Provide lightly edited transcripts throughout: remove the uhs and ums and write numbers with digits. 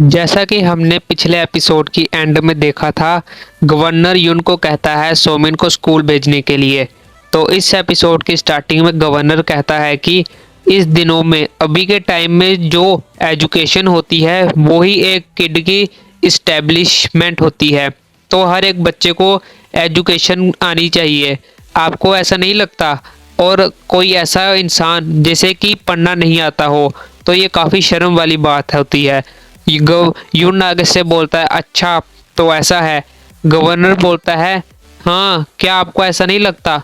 जैसा कि हमने पिछले एपिसोड की एंड में देखा था, गवर्नर युन को कहता है सोमिन को स्कूल भेजने के लिए। तो इस एपिसोड की स्टार्टिंग में गवर्नर कहता है कि इस दिनों में अभी के टाइम में जो एजुकेशन होती है वो ही एक किड की इस्टेब्लिशमेंट होती है। तो हर एक बच्चे को एजुकेशन आनी चाहिए। आपको ऐसा नहीं लगता? और कोई ऐसा इंसान जैसे कि पढ़ना नहीं आता हो तो ये काफ़ी शर्म वाली बात होती है। यून आगे से बोलता है, अच्छा तो ऐसा है। गवर्नर बोलता है, हाँ क्या आपको ऐसा नहीं लगता?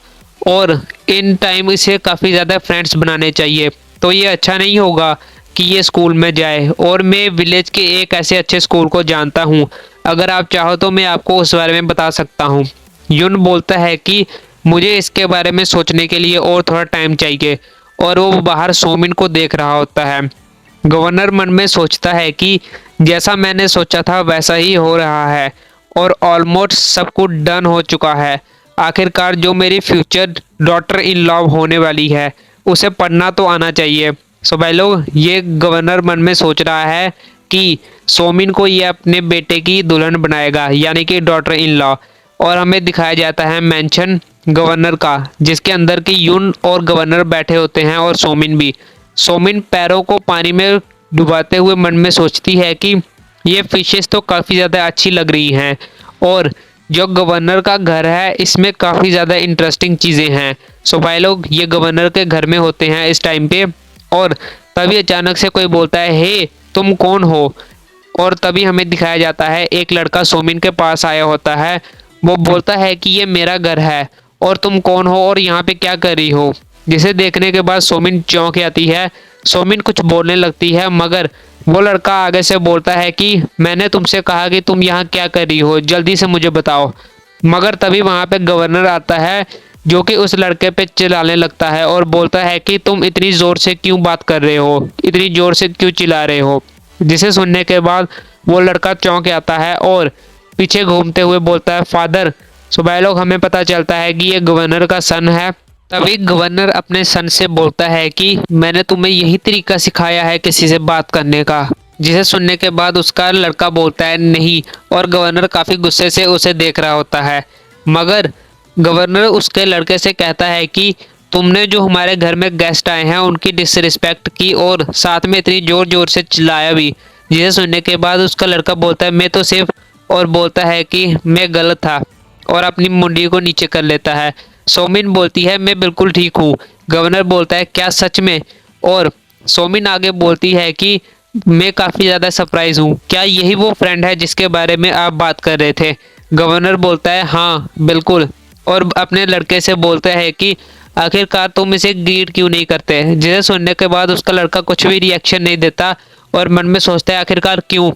और इन टाइम इसे काफ़ी ज़्यादा फ्रेंड्स बनाने चाहिए। तो ये अच्छा नहीं होगा कि ये स्कूल में जाए। और मैं विलेज के एक ऐसे अच्छे स्कूल को जानता हूँ, अगर आप चाहो तो मैं आपको उस बारे में बता सकता हूँ। यून बोलता है कि मुझे इसके बारे में सोचने के लिए और थोड़ा टाइम चाहिए। और वो बाहर सोमिन को देख रहा होता है। गवर्नर मन में सोचता है कि जैसा मैंने सोचा था वैसा ही हो रहा है और ऑलमोस्ट सब कुछ डन हो चुका है। आखिरकार जो मेरी फ्यूचर डॉटर इन लॉ होने वाली है उसे पढ़ना तो आना चाहिए। सो भाई लोग, ये गवर्नर मन में सोच रहा है कि सोमिन को ये अपने बेटे की दुल्हन बनाएगा, यानी कि डॉटर इन लॉ। और हमें दिखाया जाता है मेंशन गवर्नर का, जिसके अंदर की यून और गवर्नर बैठे होते हैं और सोमिन भी। सोमिन पैरों को पानी में डुबाते हुए मन में सोचती है कि ये फिशेस तो काफ़ी ज़्यादा अच्छी लग रही हैं और जो गवर्नर का घर है इसमें काफ़ी ज़्यादा इंटरेस्टिंग चीज़ें हैं। सो भाई लोग, ये गवर्नर के घर में होते हैं इस टाइम पे। और तभी अचानक से कोई बोलता है, हे तुम कौन हो? और तभी हमें दिखाया जाता है एक लड़का सोमिन के पास आया होता है। वो बोलता है कि ये मेरा घर है और तुम कौन हो और यहाँ पे क्या कर रही हो? जिसे देखने के बाद सोमिन चौंक आती है। सोमिन कुछ बोलने लगती है, मगर वो लड़का आगे से बोलता है कि मैंने तुमसे कहा कि तुम यहाँ क्या कर रही हो, जल्दी से मुझे बताओ। मगर तभी वहाँ पे गवर्नर आता है, जो कि उस लड़के पे चिल्लाने लगता है और बोलता है कि तुम इतनी ज़ोर से क्यों बात कर रहे हो, इतनी ज़ोर से क्यों चिल्ला रहे हो? जिसे सुनने के बाद वो लड़का चौंक आता है और पीछे घूमते हुए बोलता है, फादर। सो भाई लोग, हमें पता चलता है कि ये गवर्नर का सन है। तभी गवर्नर अपने सन से बोलता है कि मैंने तुम्हें यही तरीका सिखाया है किसी से बात करने का। जिसे सुनने के बाद उसका लड़का बोलता है नहीं, और गवर्नर काफ़ी गुस्से से उसे देख रहा होता है। मगर गवर्नर उसके लड़के से कहता है कि तुमने जो हमारे घर में गेस्ट आए हैं उनकी डिसरिस्पेक्ट की और साथ में इतनी ज़ोर ज़ोर से चिल्लाया भी। जिसे सुनने के बाद उसका लड़का बोलता है मैं तो सिर्फ, और बोलता है कि मैं गलत था और अपनी मुंडी को नीचे कर लेता है। सोमिन बोलती है मैं बिल्कुल ठीक हूँ। गवर्नर बोलता है क्या सच में? और सोमिन आगे बोलती है कि मैं काफ़ी ज़्यादा सरप्राइज हूँ, क्या यही वो फ्रेंड है जिसके बारे में आप बात कर रहे थे? गवर्नर बोलता है हाँ बिल्कुल। और अपने लड़के से बोलता है कि आखिरकार तुम इसे ग्रीट क्यों नहीं करते? जिसे सुनने के बाद उसका लड़का कुछ भी रिएक्शन नहीं देता और मन में सोचता है आखिरकार क्यों?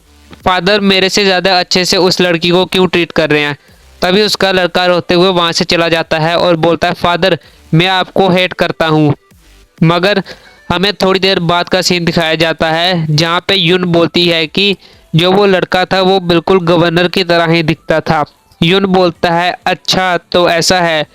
फादर मेरे से ज़्यादा अच्छे से उस लड़की को क्यों ट्रीट कर रहे हैं? तभी उसका लड़का रोते हुए वहाँ से चला जाता है और बोलता है फादर मैं आपको हेट करता हूँ। मगर हमें थोड़ी देर बाद का सीन दिखाया जाता है जहाँ पे यून बोलती है कि जो वो लड़का था वो बिल्कुल गवर्नर की तरह ही दिखता था। यून बोलता है अच्छा तो ऐसा है।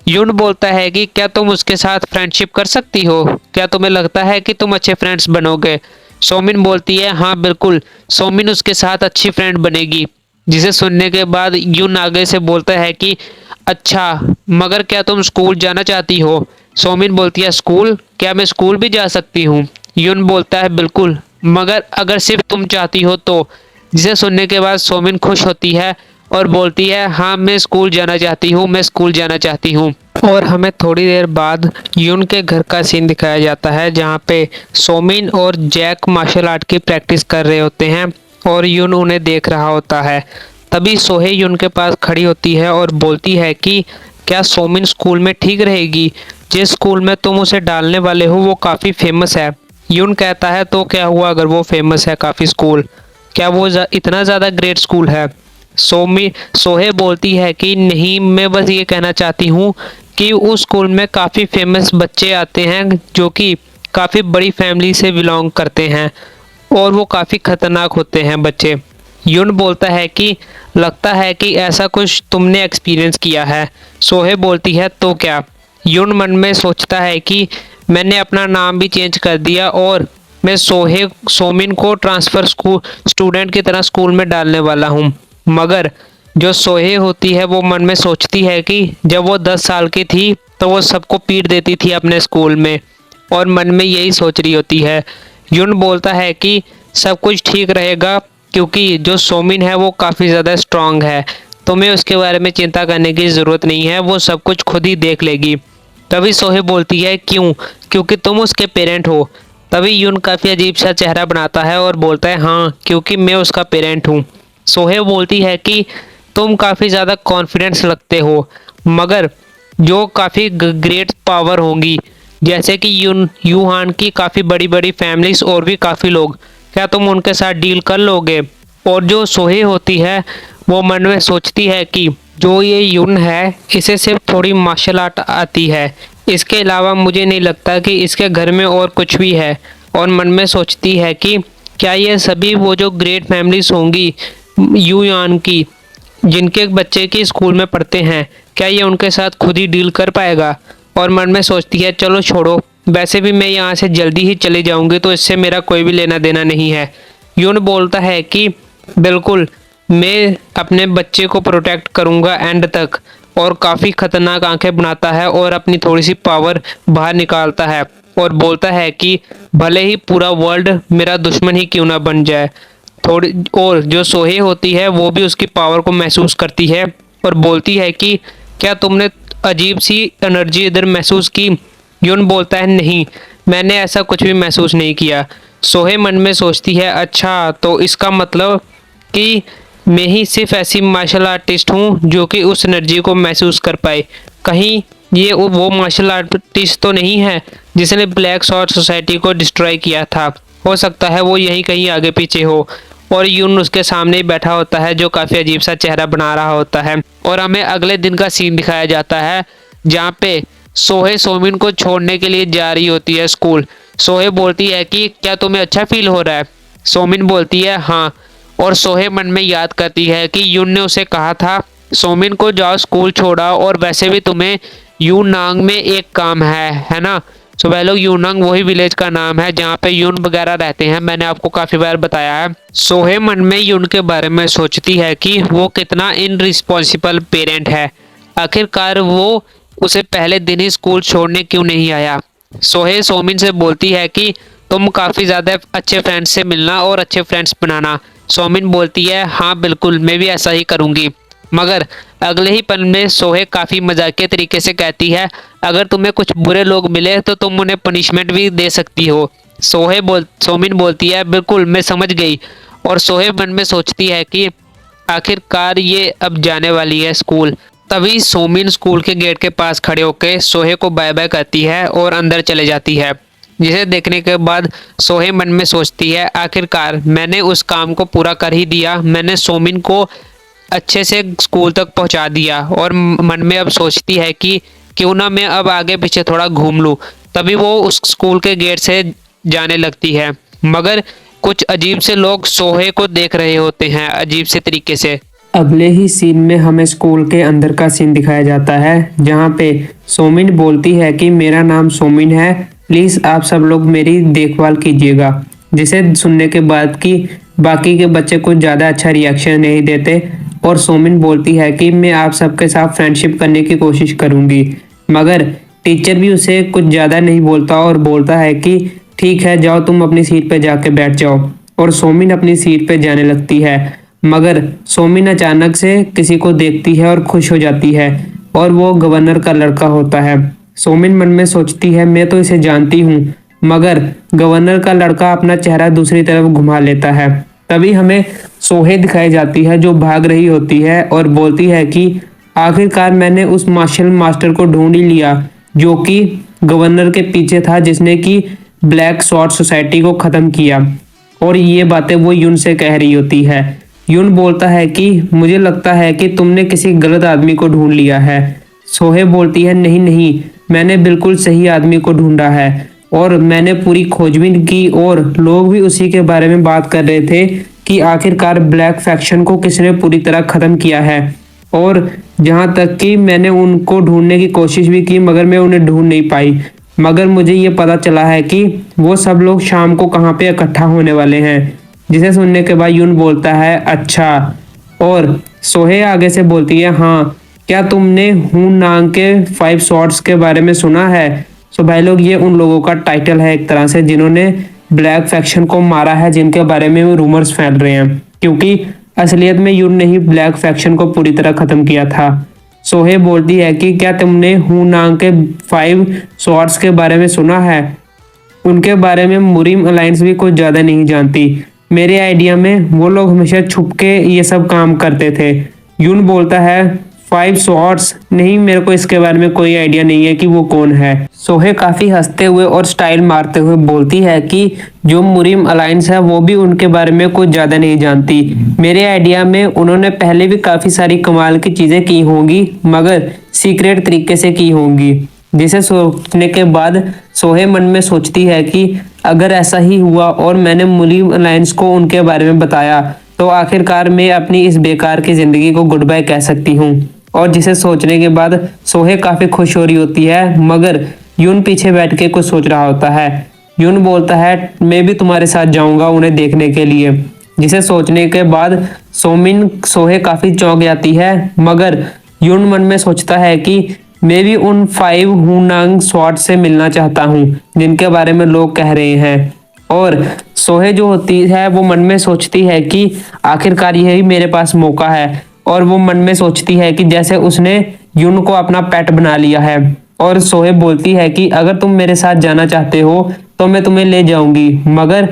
यून बोलता है कि क्या तुम उसके साथ फ्रेंडशिप कर सकती हो? क्या तुम्हें लगता है कि तुम अच्छे फ्रेंड्स बनोगे? सोमिन बोलती है हाँ बिल्कुल, सोमिन उसके साथ अच्छी फ्रेंड बनेगी। जिसे सुनने के बाद यून आगे से बोलता है कि अच्छा मगर क्या तुम स्कूल जाना चाहती हो? सोमिन बोलती है स्कूल? क्या मैं स्कूल भी जा सकती हूँ? यून बोलता है बिल्कुल, मगर अगर सिर्फ तुम चाहती हो तो। जिसे सुनने के बाद सोमिन खुश होती है और बोलती है हाँ मैं स्कूल जाना चाहती हूँ, मैं स्कूल जाना चाहती हूँ। और हमें थोड़ी देर बाद यून के घर का सीन दिखाया जाता है जहाँ पे सोमिन और जैक मार्शल आर्ट की प्रैक्टिस कर रहे होते हैं और यून उन्हें देख रहा होता है। तभी सोहे यून के पास खड़ी होती है और बोलती है कि क्या सोमिन स्कूल में ठीक रहेगी? जिस स्कूल में तुम उसे डालने वाले हो वो काफ़ी फेमस है। यून कहता है तो क्या हुआ अगर वो फेमस है काफ़ी स्कूल, क्या वो इतना ज़्यादा ग्रेट स्कूल है? सोहे बोलती है कि नहीं, मैं बस ये कहना चाहती हूँ कि उस स्कूल में काफ़ी फेमस बच्चे आते हैं जो कि काफ़ी बड़ी फैमिली से बिलोंग करते हैं और वो काफ़ी ख़तरनाक होते हैं बच्चे। यून बोलता है कि लगता है कि ऐसा कुछ तुमने एक्सपीरियंस किया है। सोहे बोलती है तो क्या? यून मन में सोचता है कि मैंने अपना नाम भी चेंज कर दिया और मैं सोमिन को ट्रांसफ़र स्कूल स्टूडेंट की तरह स्कूल में डालने वाला हूँ। मगर जो सोहे होती है वो मन में सोचती है कि जब वो 10 साल की थी तो वो सबको पीट देती थी अपने स्कूल में, और मन में यही सोच रही होती है। युन बोलता है कि सब कुछ ठीक रहेगा क्योंकि जो सोमिन है वो काफ़ी ज़्यादा स्ट्रांग है, तुम्हें उसके बारे में चिंता करने की ज़रूरत नहीं है, वो सब कुछ खुद ही देख लेगी। तभी सोहे बोलती है क्यों, क्योंकि तुम उसके पेरेंट हो। तभी यून काफ़ी अजीब सा चेहरा बनाता है और बोलता है हाँ, क्योंकि मैं उसका पेरेंट हूँ। सोहे बोलती है कि तुम काफ़ी ज़्यादा कॉन्फिडेंस लगते हो, मगर जो काफ़ी ग्रेट पावर होंगी, जैसे कि यूहान की काफ़ी बड़ी बड़ी फैमिलीज और भी काफ़ी लोग, क्या तुम उनके साथ डील कर लोगे? और जो सोहे होती है वो मन में सोचती है कि जो ये यून है इसे सिर्फ थोड़ी मार्शल आर्ट आती है, इसके अलावा मुझे नहीं लगता कि इसके घर में और कुछ भी है। और मन में सोचती है कि क्या ये सभी वो जो ग्रेट फैमिलीज होंगी यूयान की, जिनके बच्चे की स्कूल में पढ़ते हैं, क्या ये उनके साथ खुद ही डील कर पाएगा? और मन में सोचती है चलो छोड़ो, वैसे भी मैं यहाँ से जल्दी ही चली जाऊँगी तो इससे मेरा कोई भी लेना देना नहीं है। यून बोलता है कि बिल्कुल, मैं अपने बच्चे को प्रोटेक्ट करूँगा एंड तक, और काफ़ी खतरनाक आंखें बनाता है और अपनी थोड़ी सी पावर बाहर निकालता है और बोलता है कि भले ही पूरा वर्ल्ड मेरा दुश्मन ही क्यों ना बन जाए। थोड़ी और जो सोहे होती है वो भी उसकी पावर को महसूस करती है और बोलती है कि क्या तुमने अजीब सी एनर्जी इधर महसूस की? यून बोलता है नहीं, मैंने ऐसा कुछ भी महसूस नहीं किया। सोहे मन में सोचती है अच्छा, तो इसका मतलब कि मैं ही सिर्फ ऐसी मार्शल आर्टिस्ट हूँ जो कि उस एनर्जी को महसूस कर पाए। कहीं ये वो मार्शल आर्टिस्ट तो नहीं है जिसने ब्लैक शॉर्ट सोसाइटी को डिस्ट्रॉय किया था? हो सकता है वो यहीं कहीं आगे पीछे हो। और यून उसके सामने ही बैठा होता है जो काफ़ी अजीब सा चेहरा बना रहा होता है। और हमें अगले दिन का सीन दिखाया जाता है जहाँ पे सोहे सोमिन को छोड़ने के लिए जा रही होती है स्कूल। सोहे बोलती है कि क्या तुम्हें अच्छा फील हो रहा है? सोमिन बोलती है हाँ, और सोहे मन में याद करती है कि यून ने उसे कहा था सोमिन को जाओ स्कूल छोड़ाओ, और वैसे भी तुम्हें यूनांग में एक काम है ना? सो वह लोग यूनांग वही विलेज का नाम है जहाँ पे यून वगैरह रहते हैं, मैंने आपको काफ़ी बार बताया है। सोहे मन में यून के बारे में सोचती है कि वो कितना इनरिस्पॉन्सिबल पेरेंट है, आखिरकार वो उसे पहले दिन ही स्कूल छोड़ने क्यों नहीं आया। सोहे सोमिन से बोलती है कि तुम काफ़ी ज़्यादा अच्छे फ्रेंड्स से मिलना और अच्छे फ्रेंड्स बनाना। सोमिन बोलती है हाँ बिल्कुल, मैं भी ऐसा ही करूँगी। मगर अगले ही पल में सोहे काफ़ी मजाकिया तरीके से कहती है अगर तुम्हें कुछ बुरे लोग मिले तो तुम उन्हें पनिशमेंट भी दे सकती हो। सोमिन बोलती है बिल्कुल, मैं समझ गई। और सोहे मन में सोचती है कि आखिरकार ये अब जाने वाली है स्कूल। तभी सोमिन स्कूल के गेट के पास खड़े होकर सोहे को बाय बाय करती है और अंदर चले जाती है, जिसे देखने के बाद सोहे मन में सोचती है आखिरकार मैंने उस काम को पूरा कर ही दिया, मैंने सोमिन को अच्छे से स्कूल तक पहुंचा दिया। और मन में अब सोचती है कि क्यों ना मैं अब आगे पीछे थोड़ा घूम लूं। तभी वो उस स्कूल के गेट से जाने लगती है, मगर कुछ अजीब से लोग सोहे को देख रहे होते हैं अजीब से तरीके से। अगले ही सीन में हमें स्कूल के अंदर का सीन दिखाया जाता है जहाँ पे सोमिन बोलती है कि मेरा नाम सोमिन है, प्लीज़ आप सब लोग मेरी देखभाल कीजिएगा। जिसे सुनने के बाद कि बाकी के बच्चे कुछ ज़्यादा अच्छा रिएक्शन नहीं देते और सोमिन बोलती है कि मैं आप सबके साथ फ्रेंडशिप करने की कोशिश करूँगी। मगर टीचर भी उसे कुछ ज़्यादा नहीं बोलता और बोलता है कि ठीक है, जाओ तुम अपनी सीट पर जाके बैठ जाओ। और सोमिन अपनी सीट पर जाने लगती है, मगर सोमिन अचानक से किसी को देखती है और खुश हो जाती है और वो गवर्नर का लड़का होता है। सोमिन मन में सोचती है मैं तो इसे जानती हूँ, मगर गवर्नर का लड़का अपना चेहरा दूसरी तरफ घुमा लेता है। तभी हमें सोहे दिखाई जाती है जो भाग रही होती है और बोलती है कि आखिरकार मैंने उस मार्शल मास्टर को ढूंढ ही लिया जो कि गवर्नर के पीछे था, जिसने कि ब्लैक शॉर्ट सोसाइटी को ख़त्म किया। और ये बातें वो यून से कह रही होती है। यून बोलता है कि मुझे लगता है कि तुमने किसी गलत आदमी को ढूंढ लिया है। सोहे बोलती है नहीं नहीं, मैंने बिल्कुल सही आदमी को ढूंढा है और मैंने पूरी खोजबीन की और लोग भी उसी के बारे में बात कर रहे थे कि आखिरकार ब्लैक फैक्शन को किसने पूरी तरह ख़त्म किया है। और जहाँ तक कि मैंने उनको ढूंढने की कोशिश भी की मगर मैं उन्हें ढूंढ नहीं पाई। मगर मुझे ये पता चला है कि वो सब लोग शाम को कहाँ पे इकट्ठा होने वाले हैं। जिसे सुनने के बाद यून बोलता है अच्छा। और सोहे आगे से बोलती है हाँ, क्या तुमने हूं नांग के 5 शॉट्स के बारे में सुना है? सो भाई लोग, ये उन लोगों का टाइटल है एक तरह से जिन्होंने ब्लैक फैक्शन को मारा है, जिनके बारे में रूमर्स फैल रहे हैं, क्योंकि असलियत में यून ने ही ब्लैक फैक्शन को पूरी तरह खत्म किया था। सोहे बोलती है कि क्या तुमने हूं नांग के 5 शॉट्स के बारे में सुना है? उनके बारे में मुरीम अलायंस भी कुछ ज़्यादा नहीं जानती। मेरे आइडिया में वो लोग हमेशा छुप के ये सब काम करते थे। यून बोलता है 5 शॉट्स नहीं, मेरे को इसके बारे में कोई आइडिया नहीं है कि वो कौन है। सोहे काफ़ी हंसते हुए और स्टाइल मारते हुए बोलती है कि जो मुरीम अलायंस है वो भी उनके बारे में कुछ ज़्यादा नहीं जानती। मेरे आइडिया में उन्होंने पहले भी काफ़ी सारी कमाल की चीज़ें की होंगी, मगर सीक्रेट तरीके से की होंगी। जिसे सोचने के बाद सोहे मन में सोचती है कि अगर ऐसा ही हुआ और मैंने मुलीम अलायंस को उनके बारे में बताया तो आखिरकार मैं अपनी इस बेकार की ज़िंदगी को गुड बाय कह सकती हूँ। और जिसे सोचने के बाद सोहे काफ़ी खुश हो रही होती है, मगर यून पीछे बैठ के कुछ सोच रहा होता है। यून बोलता है मैं भी तुम्हारे साथ जाऊंगा उन्हें देखने के लिए। जिसे सोचने के बाद सोमिन सोहे काफ़ी चौंक जाती है, मगर यून मन में सोचता है कि मैं भी उन 5 हुनांग स्वॉर्ड से मिलना चाहता हूँ जिनके बारे में लोग कह रहे हैं। और सोहे जो होती है वो मन में सोचती है कि आखिरकार यही मेरे पास मौका है। और वो मन में सोचती है कि जैसे उसने यून को अपना पेट बना लिया है। और सोहे बोलती है कि अगर तुम मेरे साथ जाना चाहते हो तो मैं तुम्हें ले जाऊंगी, मगर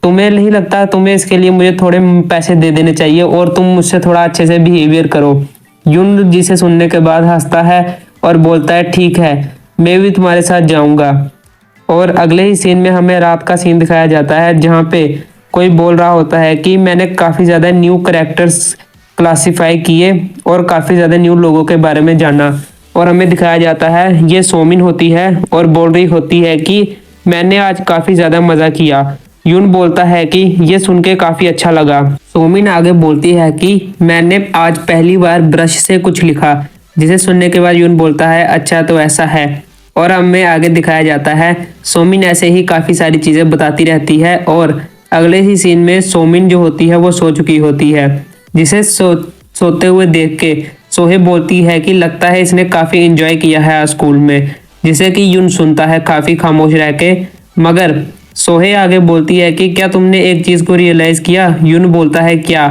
तुम्हें नहीं लगता तुम्हें इसके लिए मुझे थोड़े पैसे दे देने चाहिए और तुम मुझसे थोड़ा अच्छे से बिहेवियर करो। यून जिसे सुनने के बाद हंसता है और बोलता है ठीक है, मैं भी तुम्हारे साथ जाऊंगा। और अगले ही सीन में हमें रात का सीन दिखाया जाता है, जहाँ पे कोई बोल रहा होता है कि मैंने काफ़ी ज़्यादा न्यू करेक्टर्स क्लासिफाई किए और काफ़ी ज़्यादा न्यू लोगों के बारे में जाना। और हमें दिखाया जाता है ये सोमिन होती है और बोल रही होती है कि मैंने आज काफ़ी ज़्यादा मज़ा किया। यून बोलता है कि ये सुन के काफ़ी अच्छा लगा। सोमिन आगे बोलती है कि मैंने आज पहली बार ब्रश से कुछ लिखा। जिसे सुनने के बाद यून बोलता है अच्छा तो ऐसा है। और हमें आगे दिखाया जाता है सोमिन ऐसे ही काफ़ी सारी चीज़ें बताती रहती है और अगले ही सीन में सोमिन जो होती है वो सो चुकी होती है। जिसे सोते हुए देख के सोहे बोलती है कि लगता है इसने काफ़ी इंजॉय किया है आज स्कूल में। जिसे कि यून सुनता है काफ़ी खामोश रह के, मगर सोहे आगे बोलती है कि क्या तुमने एक चीज़ को रियलाइज़ किया? यून बोलता है क्या?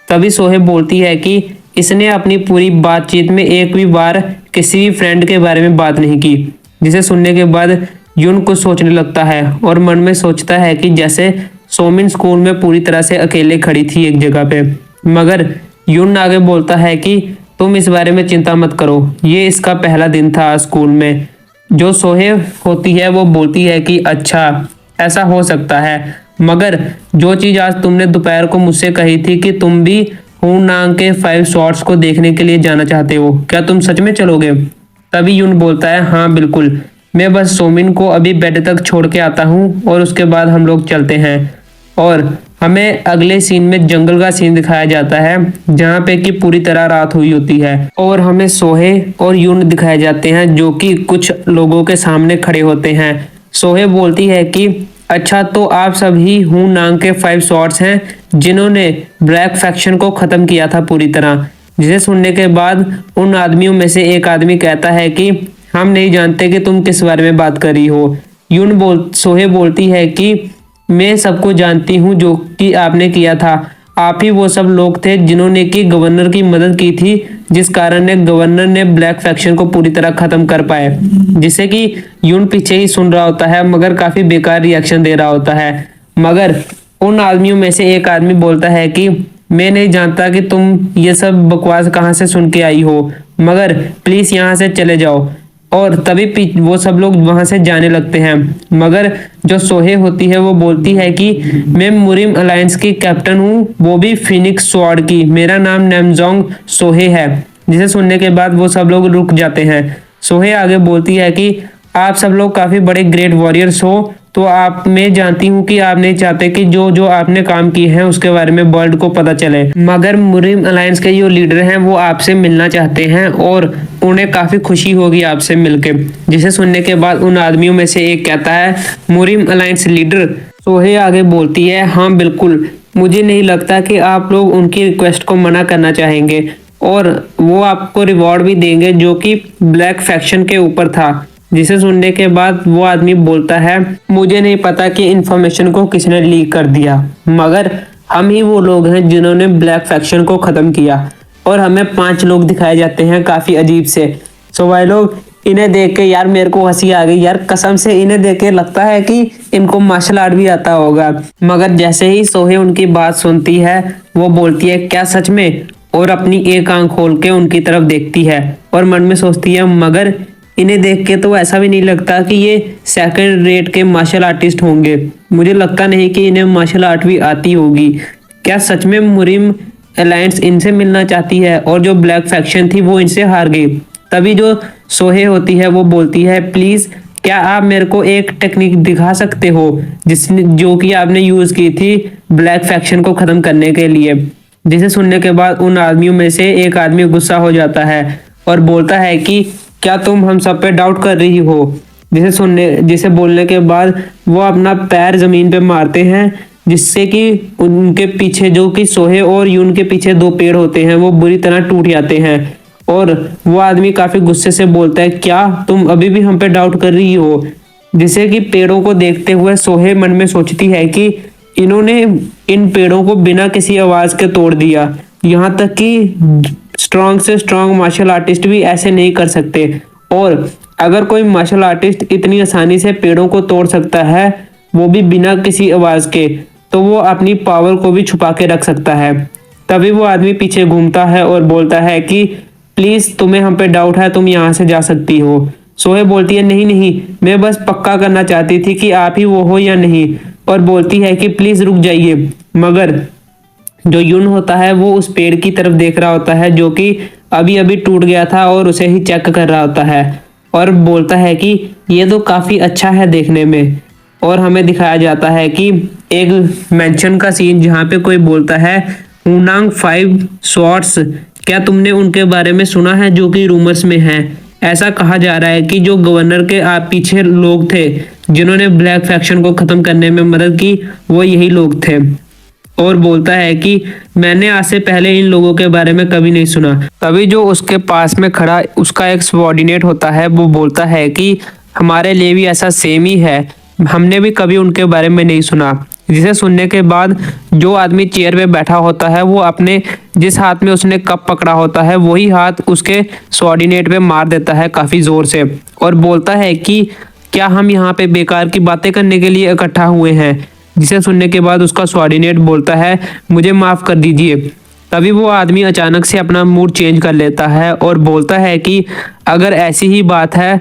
तभी सोहे बोलती है कि इसने अपनी पूरी बातचीत में एक भी बार किसी भी फ्रेंड के बारे में बात नहीं की। जिसे सुनने के बाद यून कुछ सोचने लगता है और मन में सोचता है कि जैसे सोमिन स्कूल में पूरी तरह से अकेले खड़ी थी एक जगह पे। मगर यून आगे बोलता है कि तुम इस बारे में चिंता मत करो, ये इसका पहला दिन था स्कूल में। जो सोहे होती है वो बोलती है कि अच्छा ऐसा हो सकता है, मगर जो चीज़ आज तुमने दोपहर को मुझसे कही थी कि तुम भी हुनांग के 5 शॉट्स को देखने के लिए जाना चाहते हो, क्या तुम सच में चलोगे? तभी यून बोलता है हाँ बिल्कुल, मैं बस सोमिन को अभी बेड तक छोड़ के आता हूँ और उसके बाद हम लोग चलते हैं। और हमें अगले सीन में जंगल का सीन दिखाया जाता है, जहाँ पे कि पूरी तरह रात हुई होती है और हमें सोहे और यून दिखाए जाते हैं जो कि कुछ लोगों के सामने खड़े होते हैं। सोहे बोलती है कि अच्छा तो आप सभी हुनांग के 5 शॉट्स हैं जिन्होंने ब्लैक फैक्शन को ख़त्म किया था पूरी तरह। जिसे सुनने के बाद उन आदमियों में से एक आदमी कहता है कि हम नहीं जानते कि तुम किस बारे में बात कर रही हो। सोहे बोलती है कि मैं सबको जानती हूँ जो कि आपने किया था। आप ही वो सब लोग थे जिन्होंने कि गवर्नर की मदद की थी, जिस कारण गवर्नर ने ब्लैक फैक्शन को पूरी तरह खत्म कर पाए। जिसे कि यून पीछे ही सुन रहा होता है, मगर काफी बेकार रिएक्शन दे रहा होता है। मगर उन आदमियों में से एक आदमी बोलता है कि मैं नहीं जानता कि तुम ये सब बकवास कहाँ से सुन के आई हो, मगर प्लीज यहाँ से चले जाओ। और तभी वो सब लोग वहां से जाने लगते हैं, मगर जो सोहे होती है वो बोलती है कि मैं मुरिम अलायंस की कैप्टन हूँ, वो भी फिनिक्स स्वॉर्ड की। मेरा नाम नैमजोंग सोहे है। जिसे सुनने के बाद वो सब लोग रुक जाते हैं। सोहे आगे बोलती है कि आप सब लोग काफी बड़े ग्रेट वॉरियर्स हो, तो आप मैं जानती हूँ कि आप नहीं चाहते कि जो जो आपने काम किए हैं उसके बारे में वर्ल्ड को पता चले, मगर मुरिम अलायंस के जो लीडर हैं वो आपसे मिलना चाहते हैं और उन्हें काफी खुशी होगी आपसे मिलके। जिसे सुनने के बाद उन आदमियों में से एक कहता है, मुरिम अलायंस लीडर सोहे आगे बोलती है, हाँ बिल्कुल, मुझे नहीं लगता कि आप लोग उनकी रिक्वेस्ट को मना करना चाहेंगे और वो आपको रिवॉर्ड भी देंगे जो कि ब्लैक फैक्शन के ऊपर था। जिसे सुनने के बाद वो आदमी बोलता है, मुझे नहीं पता कि इन्फॉर्मेशन को किसने लीक कर दिया, मगर हम ही वो लोग हैं जिन्होंने ब्लैक फैक्शन को ख़त्म किया। और हमें 5 लोग दिखाए जाते हैं काफ़ी अजीब से। सो भाई लोग, इन्हें देख के यार मेरे को हंसी आ गई यार, कसम से इन्हें देख के लगता है कि इनको मार्शल आर्ट भी आता होगा। मगर जैसे ही सोहे उनकी बात सुनती है वो बोलती है, क्या सच में? और अपनी एक आंख खोल के उनकी तरफ देखती है और मन में सोचती है, मगर इन्हें देख के तो ऐसा भी नहीं लगता कि ये सेकंड रेट के मार्शल आर्टिस्ट होंगे। मुझे लगता नहीं कि इन्हें मार्शल आर्ट भी आती होगी। क्या सच में मुरिम अलायंस इनसे मिलना चाहती है और जो ब्लैक फैक्शन थी वो इनसे हार गई? तभी जो सोहे होती है वो बोलती है, प्लीज क्या आप मेरे को एक टेक्निक दिखा सकते हो जिसने जो कि आपने यूज की थी ब्लैक फैक्शन को खत्म करने के लिए। जिसे सुनने के बाद उन आदमियों में से एक आदमी गुस्सा हो जाता है और बोलता है कि क्या तुम हम सब पे डाउट कर रही हो? जिसे बोलने के बाद वो अपना पैर जमीन पे मारते हैं, जिससे कि उनके पीछे जो कि सोहे और यून के पीछे 2 पेड़ होते हैं वो बुरी तरह टूट जाते हैं। और वो आदमी काफी गुस्से से बोलता है, क्या तुम अभी भी हम पे डाउट कर रही हो? जिसे कि पेड़ों को देखते हुए सोहे मन में सोचती है कि इन्होंने इन पेड़ों को बिना किसी आवाज के तोड़ दिया। यहाँ तक कि स्ट्रांग से स्ट्रांग मार्शल आर्टिस्ट भी ऐसे नहीं कर सकते। और अगर कोई मार्शल आर्टिस्ट इतनी आसानी से पेड़ों को तोड़ सकता है, वो भी बिना किसी आवाज के, तो वो अपनी पावर को भी छुपा के रख सकता है। तभी वो आदमी पीछे घूमता है और बोलता है कि प्लीज तुम्हें हम पे डाउट है, तुम यहाँ से जा सकती हो। सोहे बोलती है, नहीं नहीं, मैं बस पक्का करना चाहती थी कि आप ही वो हो या नहीं। और बोलती है कि प्लीज रुक जाइए। मगर जो यून होता है वो उस पेड़ की तरफ देख रहा होता है जो कि अभी अभी टूट गया था और उसे ही चेक कर रहा होता है और बोलता है कि ये तो काफी अच्छा है देखने में। और हमें दिखाया जाता है कि एक मेंशन का सीन जहाँ पे कोई बोलता है, हुनांग 5 स्वॉर्ड्स, क्या तुमने उनके बारे में सुना है जो कि रूमर्स में है? ऐसा कहा जा रहा है कि जो गवर्नर के पीछे लोग थे जिन्होंने ब्लैक फैक्शन को खत्म करने में मदद की, वो यही लोग थे। और बोलता है कि मैंने आज से पहले इन लोगों के बारे में कभी नहीं सुना। तभी जो उसके पास में खड़ा उसका एक सबऑर्डिनेट होता है वो बोलता है कि हमारे लिए भी ऐसा सेम ही है, हमने भी कभी उनके बारे में नहीं सुना। जिसे सुनने के बाद जो आदमी चेयर पे बैठा होता है वो अपने जिस हाथ में उसने कप पकड़ा होता है वही हाथ उसके सबऑर्डिनेट पे मार देता है काफी जोर से और बोलता है कि क्या हम यहाँ पे बेकार की बातें करने के लिए इकट्ठा हुए हैं? जिसे सुनने के बाद उसका सबऑर्डिनेट बोलता है, मुझे माफ कर दीजिए। तभी वो आदमी अचानक से अपना मूड चेंज कर लेता है और बोलता है कि अगर ऐसी ही बात है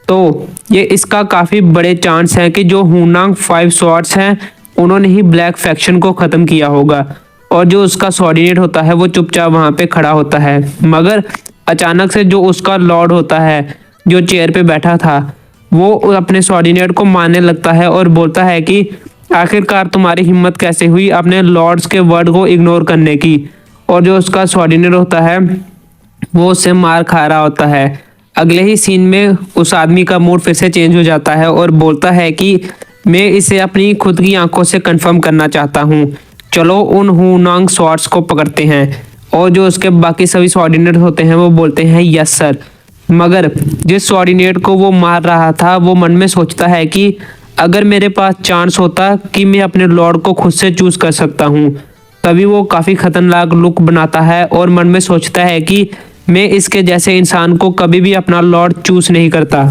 तो ये इसका काफी बड़े चांस है कि जो हुनांग 5 स्वॉर्ड्स हैं उन्होंने ही ब्लैक फैक्शन को खत्म किया होगा। और जो उसका सबऑर्डिनेट होता है वो चुपचाप वहां पे खड़ा होता है। मगर अचानक से जो उसका लॉर्ड होता है जो चेयर पे बैठा था वो अपने सबऑर्डिनेट को मारने लगता है और बोलता है कि आखिरकार तुम्हारी हिम्मत कैसे हुई अपने लॉर्ड्स के वर्ड को इग्नोर करने की। और जो उसका सबऑर्डिनेट होता है वो उससे मार खा रहा होता है। अगले ही सीन में उस आदमी का मूड फिर से चेंज हो जाता है और बोलता है कि मैं इसे अपनी खुद की आंखों से कंफर्म करना चाहता हूँ, चलो उन हुनांग स्वॉर्ड्स को पकड़ते हैं। और जो उसके बाकी सभी सबऑर्डिनेट होते हैं वो बोलते हैं यस सर। मगर जिस सबऑर्डिनेट को वो मार रहा था वो मन में सोचता है कि अगर मेरे पास चांस होता कि मैं अपने लॉर्ड को खुद से चूज कर सकता हूँ। तभी वो काफी खतरनाक लुक बनाता है और मन में सोचता है कि मैं इसके जैसे इंसान को कभी भी अपना लॉर्ड चूज नहीं करता।